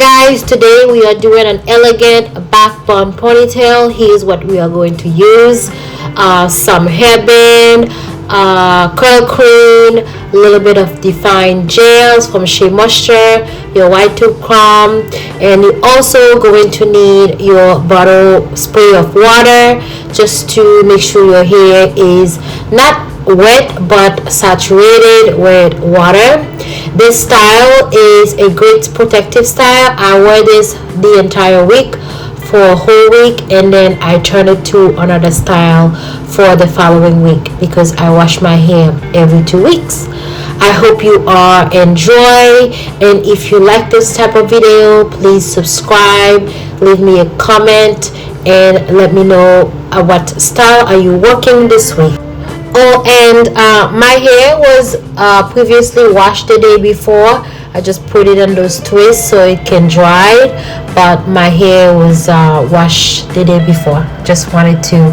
Guys, today we are doing an elegant back bun ponytail. Here's what we are going to use: some hairband, curl cream, a little bit of defined gels from Shea Moisture, your white tooth comb, and you're also going to need your bottle spray of water just to make sure your hair is not wet but saturated with water. This style is a great protective style. I wear this the entire week for a whole week, and then I turn it to another style for the following week because I wash my hair every 2 weeks. I hope you are enjoy, and if you like this type of video, please subscribe, leave me a comment, and let me know what style are you working this week. Oh, and my hair was previously washed the day before. I just put it on those twists so it can dry, but my hair was washed the day before. Just wanted to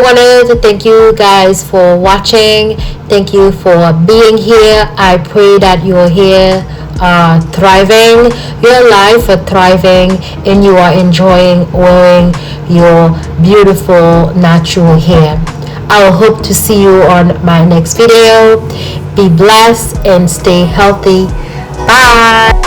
wanted to thank you guys for watching. Thank you for being here. I pray that you're here thriving your life, thriving, and you are enjoying wearing your beautiful natural hair. I will hope to see you on my next video. Be blessed and stay healthy. Bye.